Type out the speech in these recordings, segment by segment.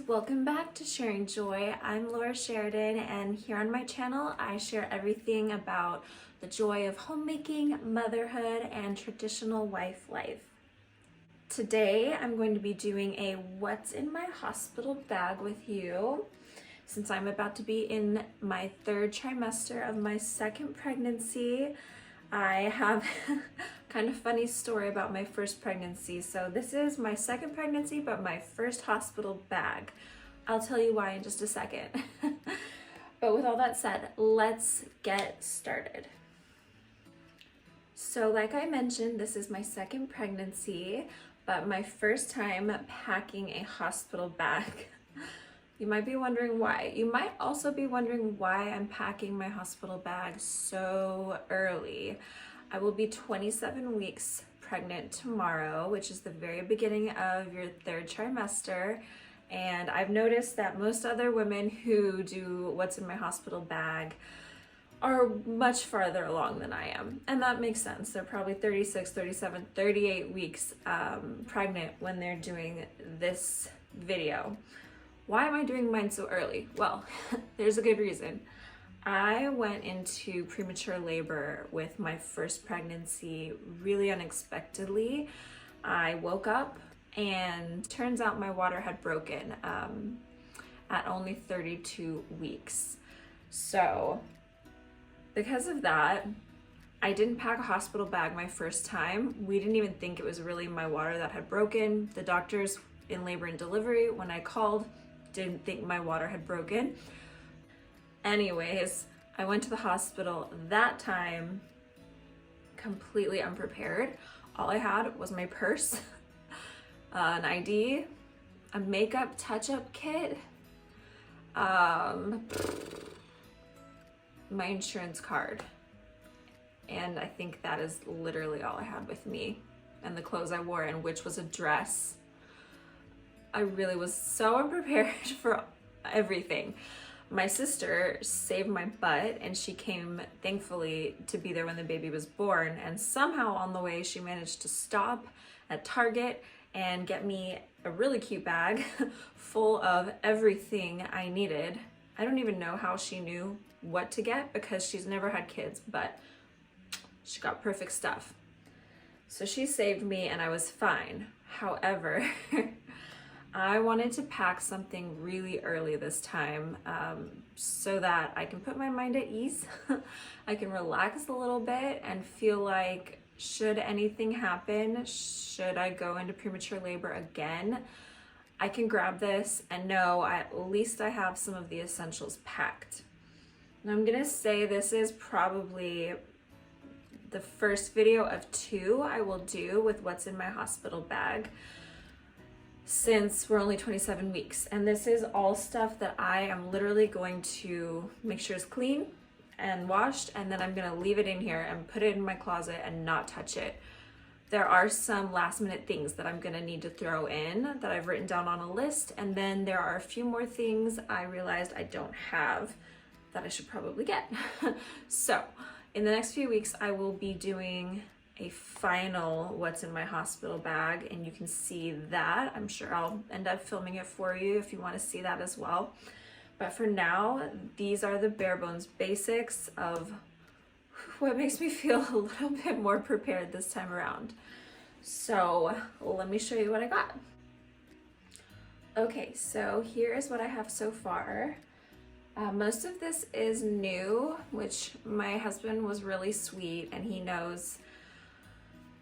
welcome back to Sharing Joy. I'm Laura Sheridan, and here on my channel I share everything about the joy of homemaking, motherhood, and traditional wife life. Today I'm going to be doing a what's in my hospital bag with you, since I'm about to be in my third trimester of my second pregnancy. I have kind of funny story about my first pregnancy. So this is my second pregnancy, but my first hospital bag. I'll tell you why in just a second. But with all that said, let's get started. So like I mentioned, this is my second pregnancy, but my first time packing a hospital bag. You might be wondering why. You might also be wondering why I'm packing my hospital bag so early. I will be 27 weeks pregnant tomorrow, which is the very beginning of your third trimester. And I've noticed that most other women who do what's in my hospital bag are much farther along than I am. And that makes sense. They're probably 36, 37, 38 weeks pregnant when they're doing this video. Why am I doing mine so early? Well, there's a good reason. I went into premature labor with my first pregnancy really unexpectedly. I woke up and turns out my water had broken at only 32 weeks. So because of that, I didn't pack a hospital bag my first time. We didn't even think it was really my water that had broken. The doctors in labor and delivery, when I called, didn't think my water had broken. Anyways, I went to the hospital that time completely unprepared. All I had was my purse, an ID, a makeup touch-up kit, my insurance card, and I think that is literally all I had with me, and the clothes I wore in, which was a dress. I really was so unprepared for everything. My sister saved my butt, and she came thankfully to be there when the baby was born, and somehow on the way she managed to stop at Target and get me a really cute bag full of everything I needed. I don't even know how she knew what to get because she's never had kids, but she got perfect stuff. So she saved me and I was fine. However, I wanted to pack something really early this time so that I can put my mind at ease. I can relax a little bit and feel like, should anything happen, should I go into premature labor again, I can grab this and know at least I have some of the essentials packed. And I'm gonna say this is probably the first video of 2 I will do with what's in my hospital bag, since we're only 27 weeks. And this is all stuff that I am literally going to make sure is clean and washed, and then I'm gonna leave it in here and put it in my closet and not touch it. There are some last minute things that I'm gonna need to throw in that I've written down on a list, and then there are a few more things I realized I don't have that I should probably get. So in the next few weeks I will be doing a final what's in my hospital bag, and you can see that. I'm sure I'll end up filming it for you if you want to see that as well. But for now, these are the bare bones basics of what makes me feel a little bit more prepared this time around. So let me show you what I got. Okay, so here is what I have so far. Most of this is new, which my husband was really sweet, and he knows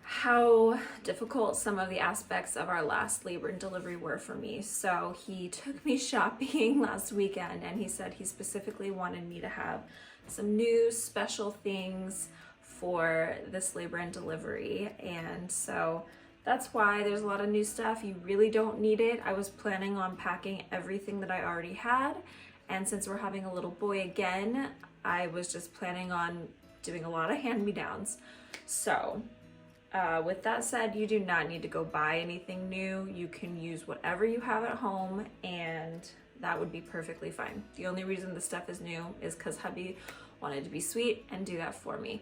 how difficult some of the aspects of our last labor and delivery were for me. So he took me shopping last weekend, and he said he specifically wanted me to have some new special things for this labor and delivery. And so that's why there's a lot of new stuff. You really don't need it. I was planning on packing everything that I already had, and since we're having a little boy again, I was just planning on doing a lot of hand-me-downs. So with that said, you do not need to go buy anything new. You can use whatever you have at home, and that would be perfectly fine. The only reason the stuff is new is because hubby wanted to be sweet and do that for me.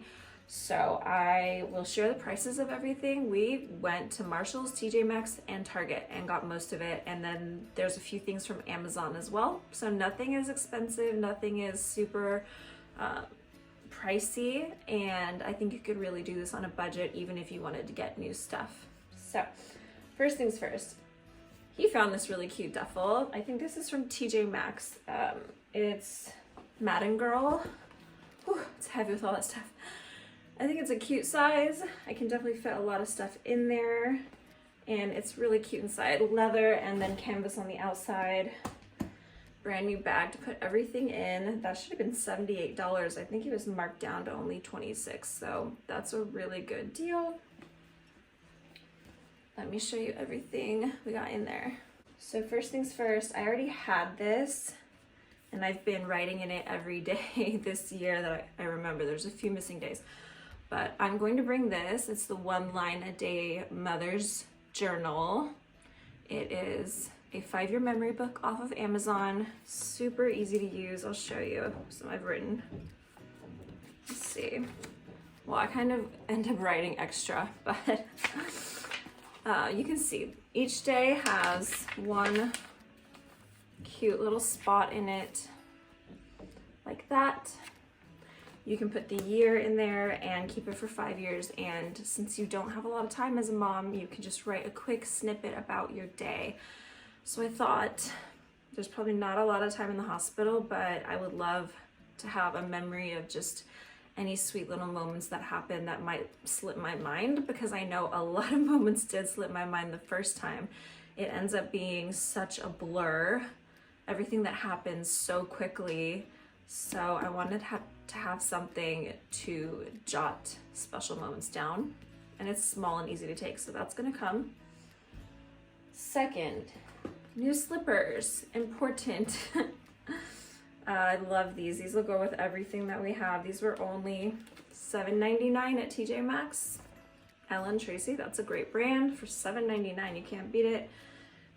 So I will share the prices of everything. We went to Marshall's, TJ Maxx, and Target and got most of it. And then there's a few things from Amazon as well. So nothing is expensive, nothing is super pricey. And I think you could really do this on a budget, even if you wanted to get new stuff. So first things first, he found this really cute duffel. I think this is from TJ Maxx. It's Madden Girl. Whew, it's heavy with all that stuff. I think it's a cute size. I can definitely fit a lot of stuff in there, and it's really cute inside. Leather and then canvas on the outside. Brand new bag to put everything in. That should have been $78. I think it was marked down to only $26, so that's a really good deal. Let me show you everything we got in there. So first things first, I already had this, and I've been writing in it every day this year that I remember. There's a few missing days. But I'm going to bring this. It's the 1 Line a Day Mother's Journal. It is a 5-year memory book off of Amazon. Super easy to use. I'll show you some I've written. Let's see. Well, I kind of end up writing extra, but you can see each day has one cute little spot in it like that. You can put the year in there and keep it for 5 years. And since you don't have a lot of time as a mom, you can just write a quick snippet about your day. So I thought there's probably not a lot of time in the hospital, but I would love to have a memory of just any sweet little moments that happen that might slip my mind, because I know a lot of moments did slip my mind the first time. It ends up being such a blur, everything that happens so quickly. So I wanted to have something to jot special moments down, and it's small and easy to take, so that's gonna come. Second, new slippers, important. I love these. These will go with everything that we have. These were only $7.99 at TJ Maxx. Ellen Tracy, that's a great brand. For $7.99, you can't beat it.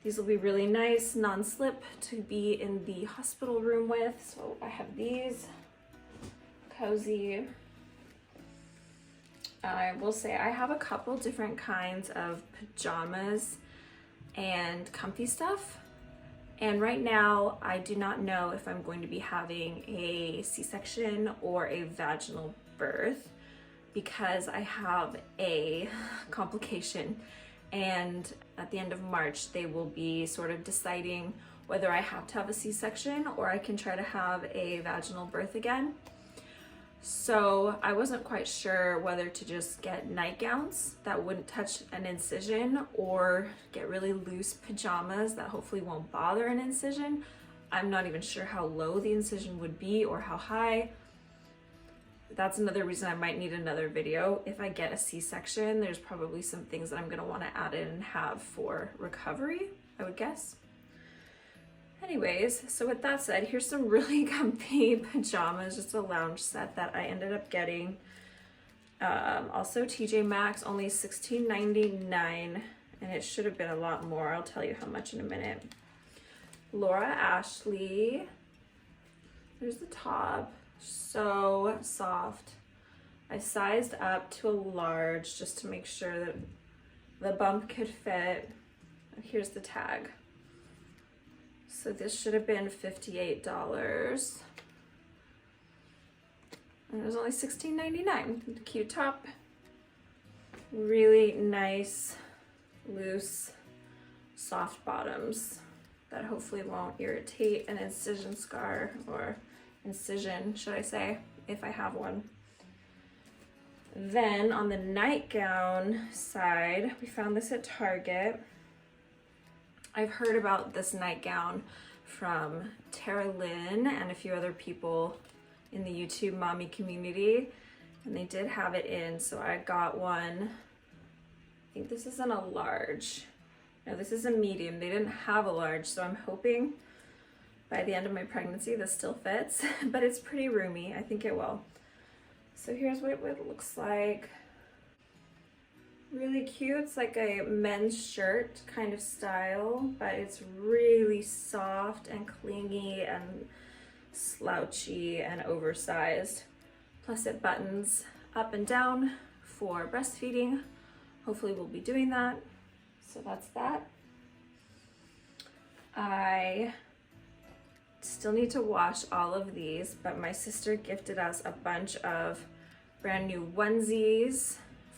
These will be really nice, non-slip to be in the hospital room with. So I have these, cozy. I will say I have a couple different kinds of pajamas and comfy stuff. And right now, I do not know if I'm going to be having a C-section or a vaginal birth, because I have a complication. And at the end of March, they will be sort of deciding whether I have to have a C-section or I can try to have a vaginal birth again. So I wasn't quite sure whether to just get nightgowns that wouldn't touch an incision or get really loose pajamas that hopefully won't bother an incision. I'm not even sure how low the incision would be or how high. That's another reason I might need another video. If I get a C-section, there's probably some things that I'm gonna wanna add in and have for recovery, I would guess. Anyways, so with that said, here's some really comfy pajamas, just a lounge set that I ended up getting. Also TJ Maxx, only $16.99, and it should have been a lot more. I'll tell you how much in a minute. Laura Ashley, there's the top, so soft. I sized up to a large just to make sure that the bump could fit. Here's the tag. So this should have been $58. And it was only $16.99. Cute top. Really nice, loose, soft bottoms that hopefully won't irritate an incision scar, or incision, should I say, if I have one. Then on the nightgown side, we found this at Target. I've heard about this nightgown from Tara Lynn and a few other people in the YouTube mommy community, and they did have it in, so I got one. I think this is in a large. No, this is a medium. They didn't have a large, so I'm hoping by the end of my pregnancy this still fits, but it's pretty roomy. I think it will. So here's what it looks like. Really cute. It's like a men's shirt kind of style, but it's really soft and clingy and slouchy and oversized. Plus it buttons up and down for breastfeeding. Hopefully we'll be doing that. So that's that. I still need to wash all of these, but my sister gifted us a bunch of brand new onesies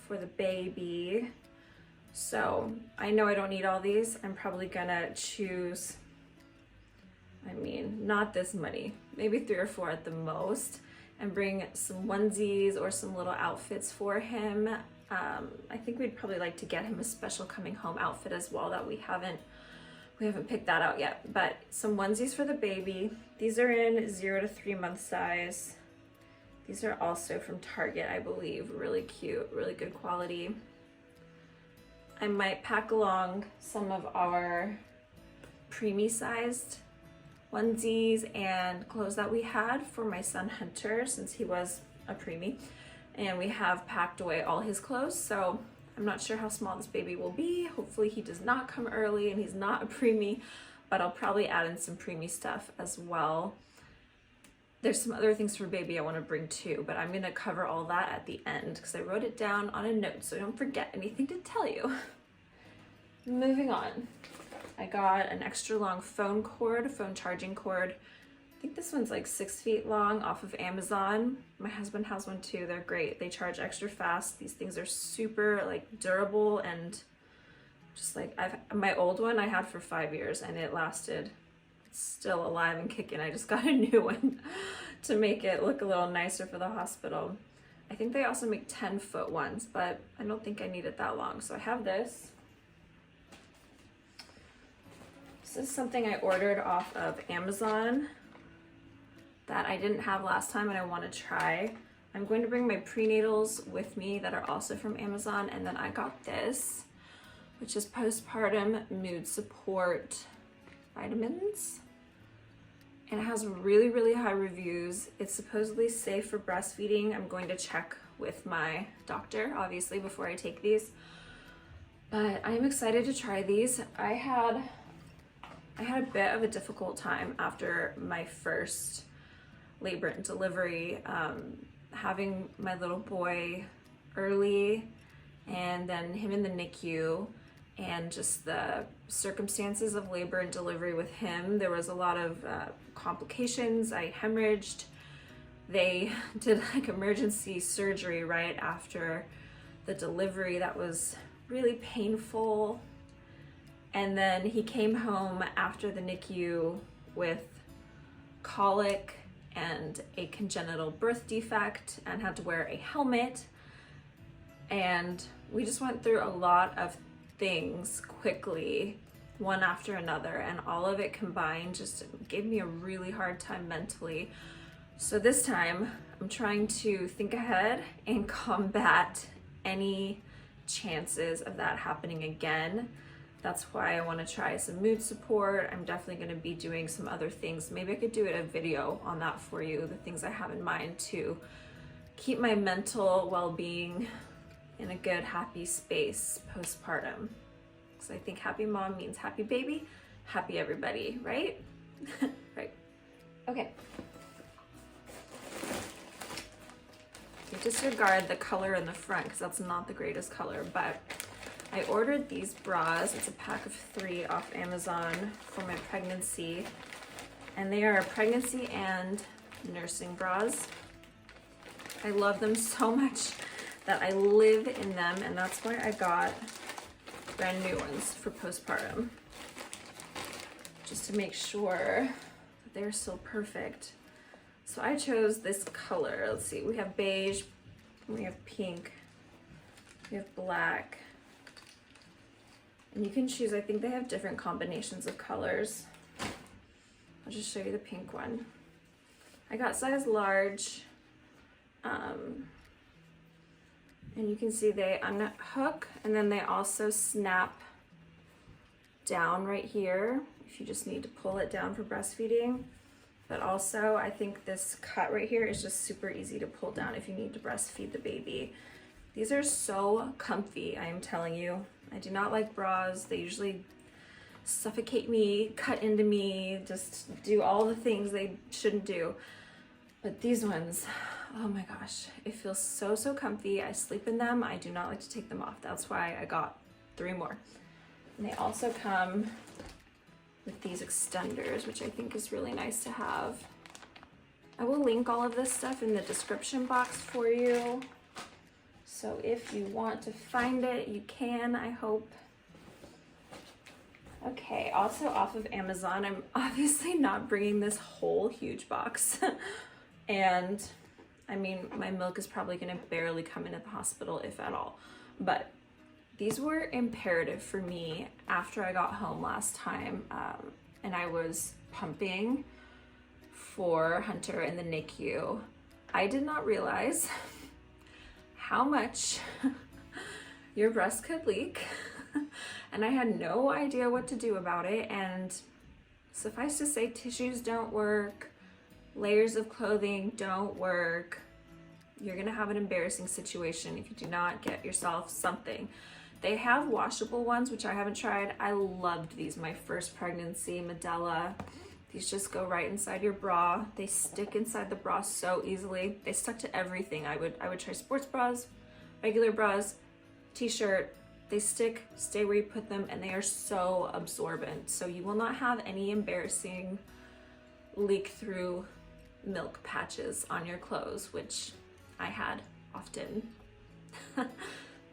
for the baby. So I know I don't need all these. I'm probably gonna choose, I mean, not this many, maybe 3 or 4 at the most, and bring some onesies or some little outfits for him. I think we'd probably like to get him a special coming home outfit as well that we haven't picked that out yet, but some onesies for the baby. These are in 0 to 3 month size. These are also from Target, I believe. Really cute, really good quality. I might pack along some of our preemie sized onesies and clothes that we had for my son Hunter, since he was a preemie, and we have packed away all his clothes. So I'm not sure how small this baby will be. Hopefully he does not come early and he's not a preemie, but I'll probably add in some preemie stuff as well. There's some other things for baby I want to bring too, but I'm going to cover all that at the end because I wrote it down on a note so I don't forget anything to tell you. Moving on. I got an extra long phone charging cord. I think this one's like 6 feet long off of Amazon. My husband has one too. They're great. They charge extra fast. These things are super like durable, and just like my old one I had for 5 years and it lasted. It's still alive and kicking. I just got a new one to make it look a little nicer for the hospital. I think they also make 10-foot ones, but I don't think I need it that long. So I have this. This is something I ordered off of Amazon that I didn't have last time and I want to try. I'm going to bring my prenatals with me that are also from Amazon, and then I got this, which is Postpartum Mood Support Vitamins. And it has really, really high reviews. It's supposedly safe for breastfeeding. I'm going to check with my doctor, obviously, before I take these. But I'm excited to try these. I had a bit of a difficult time after my first labor and delivery, having my little boy early and then him in the NICU, and just the circumstances of labor and delivery with him. There was a lot of complications. I hemorrhaged. They did like emergency surgery right after the delivery. That was really painful. And then he came home after the NICU with colic and a congenital birth defect and had to wear a helmet. And we just went through a lot of things quickly, one after another, and all of it combined just gave me a really hard time mentally. So this time I'm trying to think ahead and combat any chances of that happening again. That's why I want to try some mood support. I'm definitely going to be doing some other things. Maybe I could do a video on that for you, the things I have in mind to keep my mental well-being in a good, happy space postpartum. Because I think happy mom means happy baby, happy everybody, right? Right. Okay. You disregard the color in the front because that's not the greatest color, but I ordered these bras. It's a pack of 3 off Amazon for my pregnancy, and they are pregnancy and nursing bras. I love them so much that I live in them, and that's why I got brand new ones for postpartum, just to make sure that they're still perfect. So I chose this color. Let's see, we have beige, we have pink, we have black, and you can choose, I think they have different combinations of colors. I'll just show you the pink one. I got size large, and you can see they unhook, and then they also snap down right here if you just need to pull it down for breastfeeding. But also I think this cut right here is just super easy to pull down if you need to breastfeed the baby. These are so comfy, I am telling you. I do not like bras. They usually suffocate me, cut into me, just do all the things they shouldn't do. But these ones, oh my gosh, it feels so, so comfy. I sleep in them. I do not like to take them off. That's why I got 3 more. And they also come with these extenders, which I think is really nice to have. I will link all of this stuff in the description box for you. So if you want to find it, you can, I hope. Okay, also off of Amazon, I'm obviously not bringing this whole huge box. And I mean, my milk is probably gonna barely come in at the hospital, if at all. But these were imperative for me after I got home last time, and I was pumping for Hunter in the NICU. I did not realize how much your breast could leak, and I had no idea what to do about it. And suffice to say, tissues don't work, layers of clothing don't work. You're gonna have an embarrassing situation if you do not get yourself something. They have washable ones, which I haven't tried. I loved these my first pregnancy, Medela. These just go right inside your bra. They stick inside the bra so easily. They stuck to everything. I would try sports bras, regular bras, t-shirt. They stick, stay where you put them, and they are so absorbent. So you will not have any embarrassing leak through milk patches on your clothes, which I had often.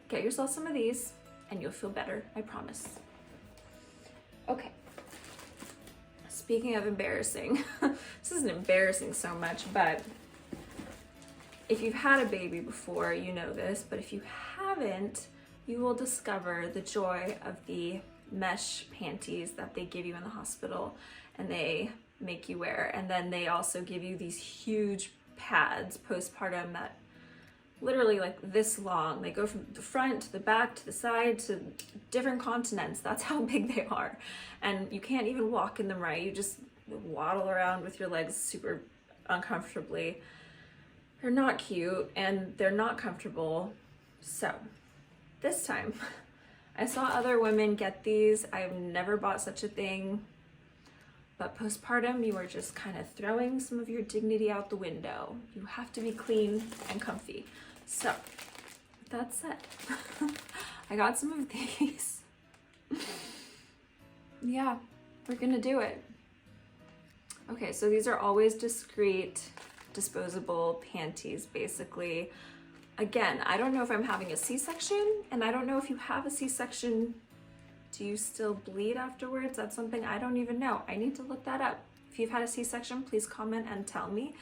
Get yourself some of these and you'll feel better, I promise. Okay. Speaking of embarrassing, this isn't embarrassing so much, but if you've had a baby before, you know this, but if you haven't, you will discover the joy of the mesh panties that they give you in the hospital and they make you wear. And then they also give you these huge pads postpartum that literally like this long. They go from the front to the back to the side to different continents. That's how big they are. And you can't even walk in them right. You just waddle around with your legs super uncomfortably. They're not cute and they're not comfortable. So this time I saw other women get these. I've never bought such a thing. But postpartum, you are just kind of throwing some of your dignity out the window. You have to be clean and comfy. So, that said, I got some of these. Yeah, we're gonna do it. Okay, so these are always Discreet, disposable panties, basically. Again, I don't know if I'm having a C-section, and I don't know if you have a C-section. Do you still bleed afterwards? That's something I don't even know. I need to look that up. If you've had a C-section, please comment and tell me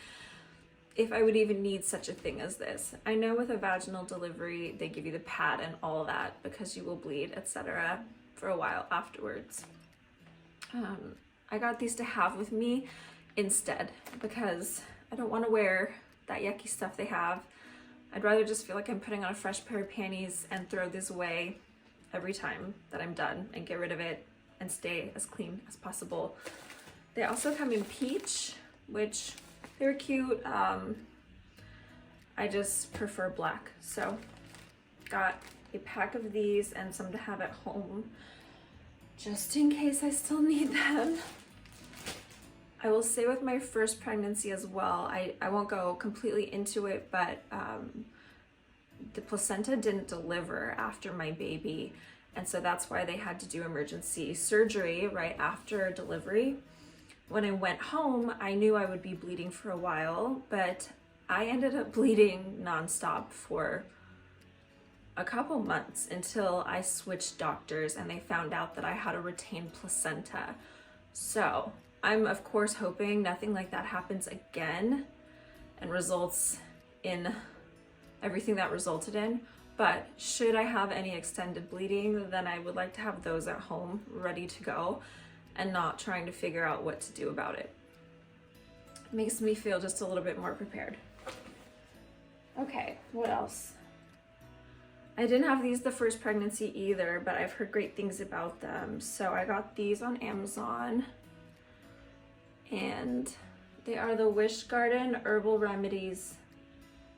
if I would even need such a thing as this. I know with a vaginal delivery, they give you the pad and all that because you will bleed, etc. for a while afterwards. I got these to have with me instead because I don't want to wear that yucky stuff they have. I'd rather just feel like I'm putting on a fresh pair of panties and throw this away every time that I'm done and get rid of it and stay as clean as possible. They also come in peach, which they're cute. I just prefer black. So got a pack of these and some to have at home just in case I still need them. I will say with my first pregnancy as well, I won't go completely into it, but the placenta didn't deliver after my baby, and so that's why they had to do emergency surgery right after delivery. When I went home, I knew I would be bleeding for a while, but I ended up bleeding nonstop for a couple months until I switched doctors and they found out that I had a retained placenta. So I'm of course hoping nothing like that happens again and results in everything that resulted in, but should I have any extended bleeding, then I would like to have those at home ready to go and not trying to figure out what to do about it. It makes me feel just a little bit more prepared. Okay, what else? I didn't have these the first pregnancy either, but I've heard great things about them. So I got these on Amazon, and they are the Wish Garden Herbal Remedies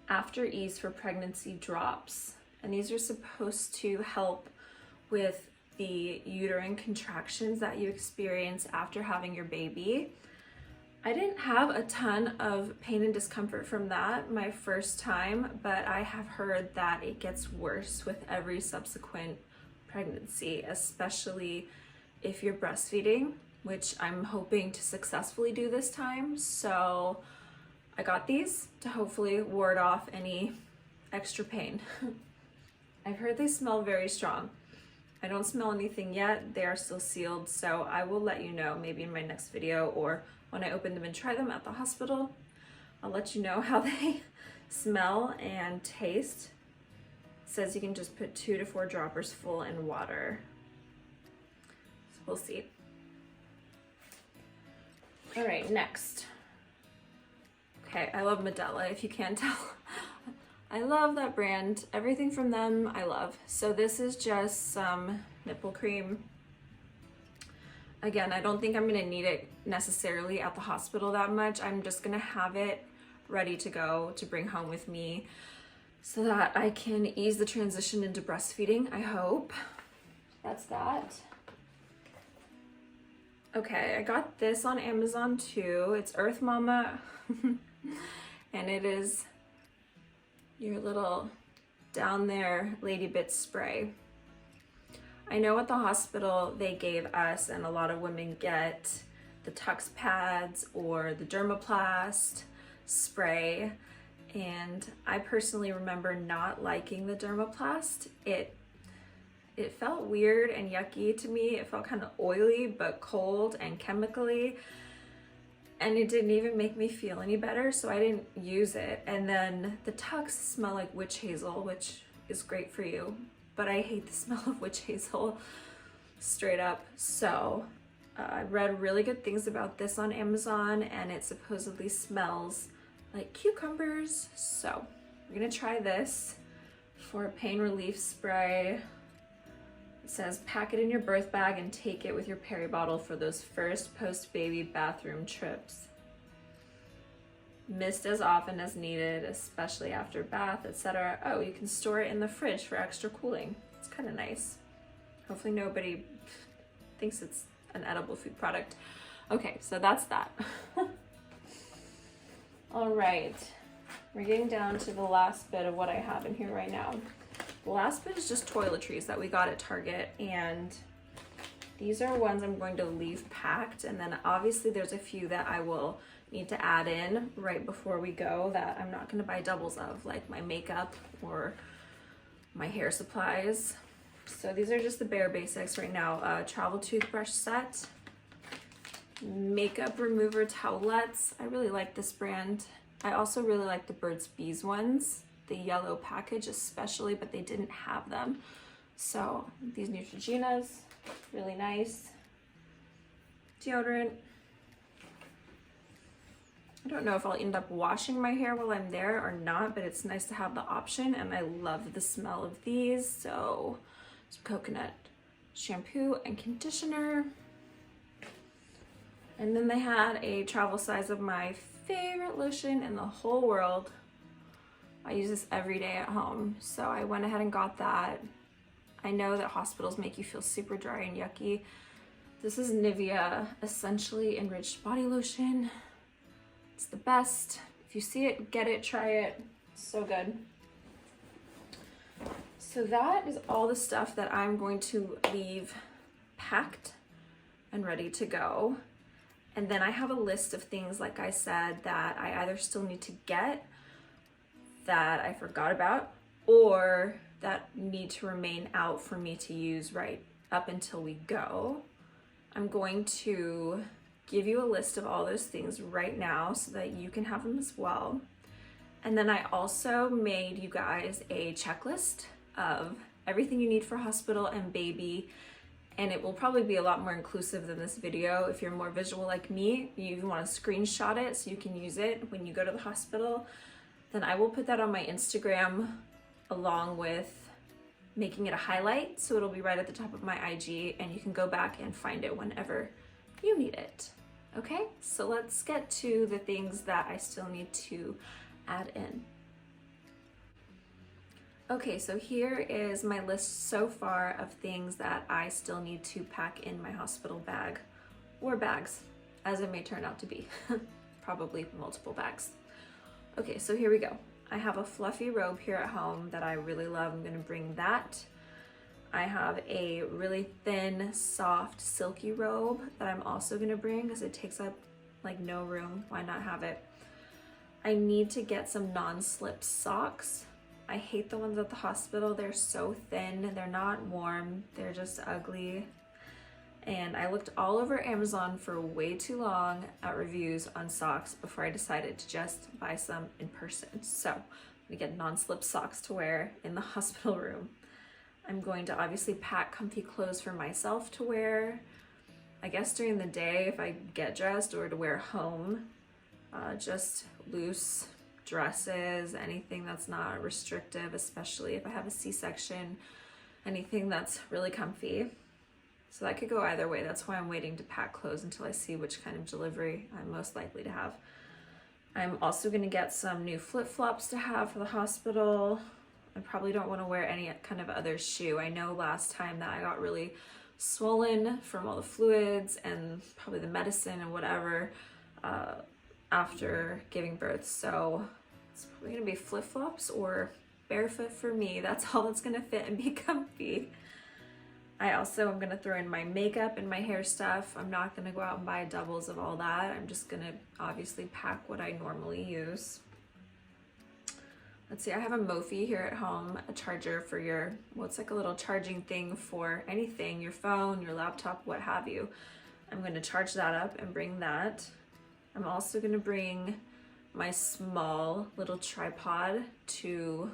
After Ease for Pregnancy Drops. And these are supposed to help with the uterine contractions that you experience after having your baby. I didn't have a ton of pain and discomfort from that my first time, but I have heard that it gets worse with every subsequent pregnancy, especially if you're breastfeeding, which I'm hoping to successfully do this time. So I got these to hopefully ward off any extra pain. I've heard they smell very strong. I don't smell anything yet. They are still sealed, so I will let you know maybe in my next video or when I open them and try them at the hospital. I'll let you know how they smell and taste. It says you can just put 2 to 4 droppers full in water. So we'll see. All right, next. Okay, I love Medela, if you can't tell. I love that brand. Everything from them, I love. So this is just some nipple cream. Again, I don't think I'm gonna need it necessarily at the hospital that much. I'm just gonna have it ready to go to bring home with me so that I can ease the transition into breastfeeding, I hope. That's that. Okay, I got this on Amazon too. It's Earth Mama, and it is your little down there lady bits spray. I know at the hospital they gave us, and a lot of women get, the Tux pads or the Dermaplast spray, and I personally remember not liking the Dermaplast. It felt weird and yucky to me. It felt kind of oily but cold and chemically, and it didn't even make me feel any better, so I didn't use it. And then the Tux smell like witch hazel, which is great for you, but I hate the smell of witch hazel straight up. So I read really good things about this on Amazon, and it supposedly smells like cucumbers. So we're gonna try this for a pain relief spray. It says pack it in your birth bag and take it with your peri bottle for those first post-baby bathroom trips. Mist as often as needed, especially after bath, etc. Oh, you can store it in the fridge for extra cooling. It's kind of nice. Hopefully nobody thinks it's an edible food product. Okay, so that's that. All right, we're getting down to the last bit of what I have in here right now. The last bit is just toiletries that we got at Target, and these are ones I'm going to leave packed, and then obviously there's a few that I will need to add in right before we go that I'm not going to buy doubles of, like my makeup or my hair supplies. So these are just the bare basics right now. Travel toothbrush set, makeup remover towelettes. I really like this brand. I also really like the Burt's Bees ones, the yellow package especially, but they didn't have them. So these Neutrogenas, really nice. Deodorant. I don't know if I'll end up washing my hair while I'm there or not, but it's nice to have the option, and I love the smell of these. So some coconut shampoo and conditioner. And then they had a travel size of my favorite lotion in the whole world. I use this every day at home, so I went ahead and got that. I know that hospitals make you feel super dry and yucky. This is Nivea Essentially Enriched Body Lotion. It's the best. If you see it, get it, try it. It's so good. So that is all the stuff that I'm going to leave packed and ready to go. And then I have a list of things, like I said, that I either still need to get, that I forgot about, or that need to remain out for me to use right up until we go. I'm going to give you a list of all those things right now so that you can have them as well. And then I also made you guys a checklist of everything you need for hospital and baby, and it will probably be a lot more inclusive than this video. If you're more visual like me, you even want to screenshot it so you can use it when you go to the hospital, then I will put that on my Instagram along with making it a highlight, so it'll be right at the top of my IG, and you can go back and find it whenever you need it. Okay, so let's get to the things that I still need to add in. Okay, so here is my list so far of things that I still need to pack in my hospital bag or bags. as it may turn out to be. Probably multiple bags. Okay, so here we go. I have a fluffy robe here at home that I really love. I'm gonna bring that. I have a really thin, soft, silky robe that I'm also gonna bring because it takes up like no room. Why not have it? I need to get some non-slip socks. I hate the ones at the hospital. They're so thin, they're not warm, they're just ugly. And I looked all over Amazon for way too long at reviews on socks before I decided to just buy some in person. So I'm gonna get non-slip socks to wear in the hospital room. I'm going to obviously pack comfy clothes for myself to wear, I guess during the day if I get dressed, or to wear home. Just loose dresses, anything that's not restrictive, especially if I have a C-section, anything that's really comfy. So that could go either way. That's why I'm waiting to pack clothes until I see which kind of delivery I'm most likely to have. I'm also gonna get some new flip-flops to have for the hospital. I probably don't wanna wear any kind of other shoe. I know last time that I got really swollen from all the fluids and probably the medicine and whatever after giving birth. So it's probably gonna be flip-flops or barefoot for me. That's all that's gonna fit and be comfy. I also am gonna throw in my makeup and my hair stuff. I'm not gonna go out and buy doubles of all that. I'm just gonna obviously pack what I normally use. Let's see, I have a Mophie here at home, a charger for your, well, it's like a little charging thing for anything, your phone, your laptop, what have you. I'm gonna charge that up and bring that. I'm also gonna bring my small little tripod to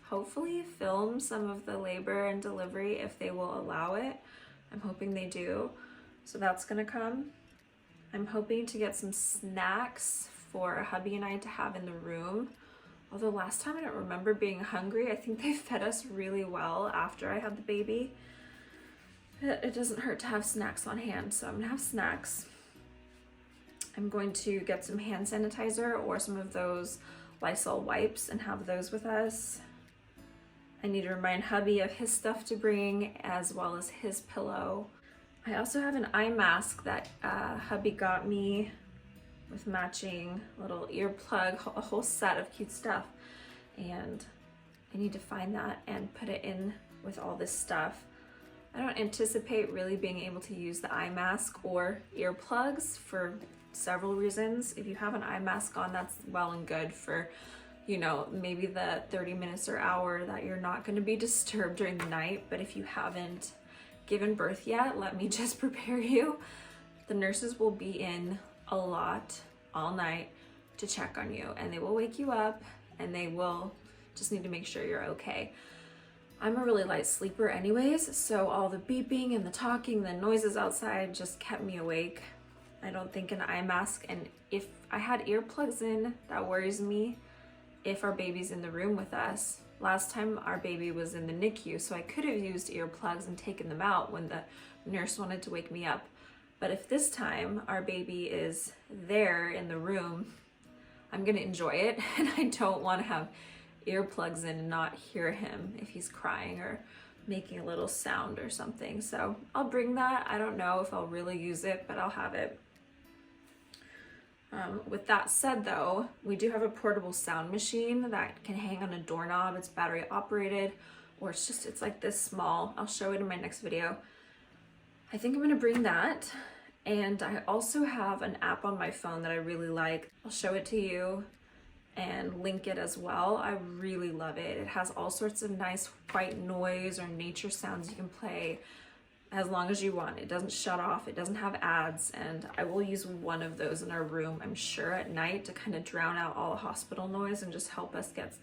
hopefully film some of the labor and delivery if they will allow it. I'm hoping they do. So that's gonna come. I'm hoping to get some snacks for hubby and I to have in the room. Although last time I don't remember being hungry. I think they fed us really well after I had the baby. It doesn't hurt to have snacks on hand, so I'm gonna have snacks. I'm going to get some hand sanitizer or some of those Lysol wipes and have those with us. I need to remind hubby of his stuff to bring, as well as his pillow. I also have an eye mask that hubby got me with matching little earplug, a whole set of cute stuff. And I need to find that and put it in with all this stuff. I don't anticipate really being able to use the eye mask or earplugs for several reasons. If you have an eye mask on, that's well and good for, you know, maybe the 30 minutes or hour that you're not going to be disturbed during the night. But if you haven't given birth yet, let me just prepare you. The nurses will be in a lot all night to check on you, and they will wake you up, and they will just need to make sure you're okay. I'm a really light sleeper anyways, so all the beeping and the talking, the noises outside just kept me awake. I don't think an eye mask, and if I had earplugs in, that worries me if our baby's in the room with us. Last time our baby was in the NICU, so I could have used earplugs and taken them out when the nurse wanted to wake me up. But if this time our baby is there in the room, I'm gonna enjoy it, and I don't want to have earplugs in and not hear him if he's crying or making a little sound or something. So I'll bring that. I don't know if I'll really use it, but I'll have it. With that said though, we do have a portable sound machine that can hang on a doorknob. It's battery operated, or it's like this small. I'll show it in my next video. I think I'm gonna bring that. And I also have an app on my phone that I really like. I'll show it to you and link it as well. I really love it. It has all sorts of nice white noise or nature sounds you can play as long as you want. It doesn't shut off, it doesn't have ads, and I will use one of those in our room, I'm sure, at night to kind of drown out all the hospital noise and just help us get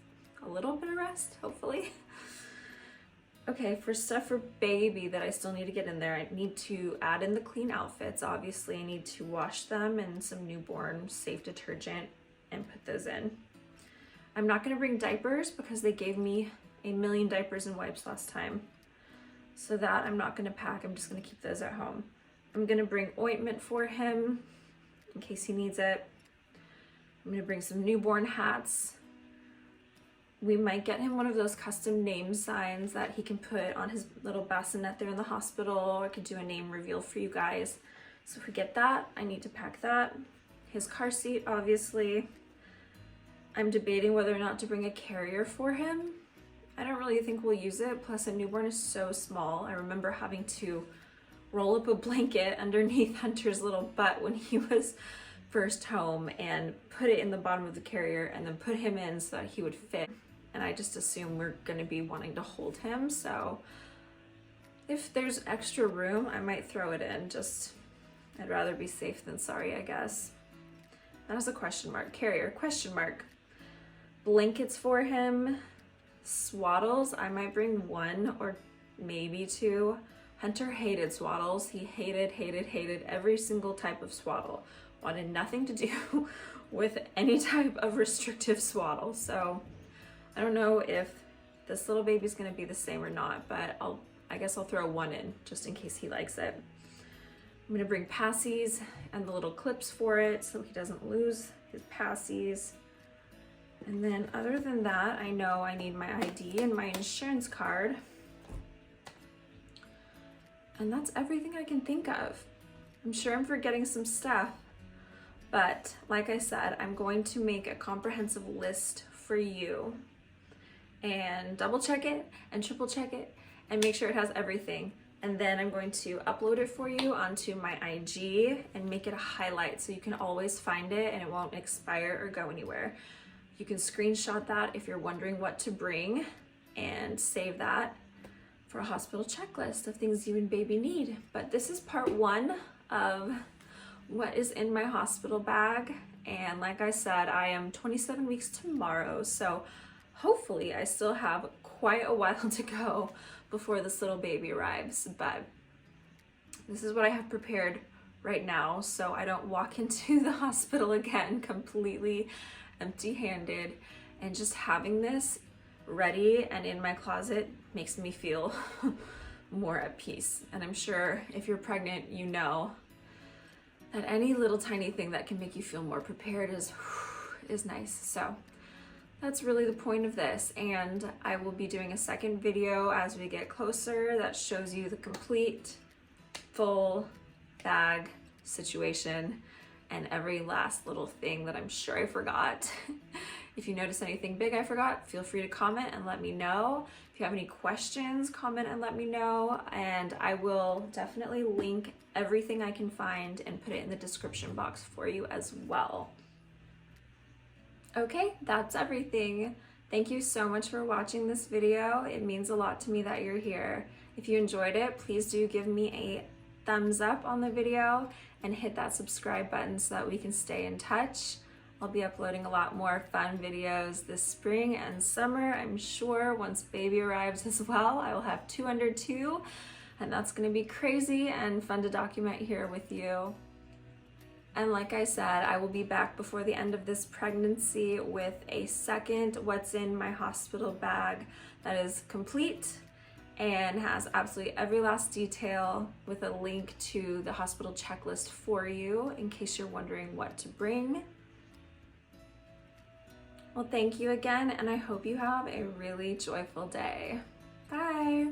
a little bit of rest, hopefully. Okay, for stuff for baby that I still need to get in there, I need to add in the clean outfits. Obviously, I need to wash them in some newborn safe detergent and put those in. I'm not gonna bring diapers because they gave me a million diapers and wipes last time. So that I'm not gonna pack, I'm just gonna keep those at home. I'm gonna bring ointment for him in case he needs it. I'm gonna bring some newborn hats. We might get him one of those custom name signs that he can put on his little bassinet there in the hospital. I could do a name reveal for you guys So if we get that, I need to pack that. His car seat, obviously. I'm debating whether or not to bring a carrier for him. I don't really think we'll use it, plus a newborn is so small. I remember having to roll up a blanket underneath Hunter's little butt when he was first home and put it in the bottom of the carrier and then put him in so that he would fit. And I just assume we're gonna be wanting to hold him, so if there's extra room, I might throw it in. I'd rather be safe than sorry, I guess. That is a question mark. Carrier, question mark. Blankets for him. Swaddles, I might bring one or maybe two. Hunter hated swaddles. He hated every single type of swaddle. Wanted nothing to do with any type of restrictive swaddle. So I don't know if this little baby's gonna be the same or not, but I guess I'll throw one in just in case he likes it. I'm gonna bring passies and the little clips for it so he doesn't lose his passies. And then other than that, I know I need my ID and my insurance card. And that's everything I can think of. I'm sure I'm forgetting some stuff, but like I said, I'm going to make a comprehensive list for you and double check it and triple check it and make sure it has everything. And then I'm going to upload it for you onto my IG and make it a highlight so you can always find it and it won't expire or go anywhere. You can screenshot that if you're wondering what to bring and save that for a hospital checklist of things you and baby need. But this is part one of what is in my hospital bag. And like I said, I am 27 weeks tomorrow, so hopefully I still have quite a while to go before this little baby arrives. But this is what I have prepared right now, so I don't walk into the hospital again completely empty-handed. And just having this ready and in my closet makes me feel more at peace. And I'm sure if you're pregnant, you know that any little tiny thing that can make you feel more prepared is nice. So that's really the point of this. And I will be doing a second video as we get closer that shows you the complete full bag situation and every last little thing that I'm sure I forgot. If you notice anything big I forgot, feel free to comment and let me know. If you have any questions, comment and let me know. And I will definitely link everything I can find and put it in the description box for you as well. Okay, that's everything. Thank you so much for watching this video. It means a lot to me that you're here. If you enjoyed it, please do give me a thumbs up on the video and hit that subscribe button so that we can stay in touch. I'll be uploading a lot more fun videos this spring and summer, I'm sure. Once baby arrives as well, I will have 2 under 2, and that's gonna be crazy and fun to document here with you. And like I said, I will be back before the end of this pregnancy with a second what's in my hospital bag that is complete and has absolutely every last detail with a link to the hospital checklist for you in case you're wondering what to bring. Well, thank you again, and I hope you have a really joyful day. Bye.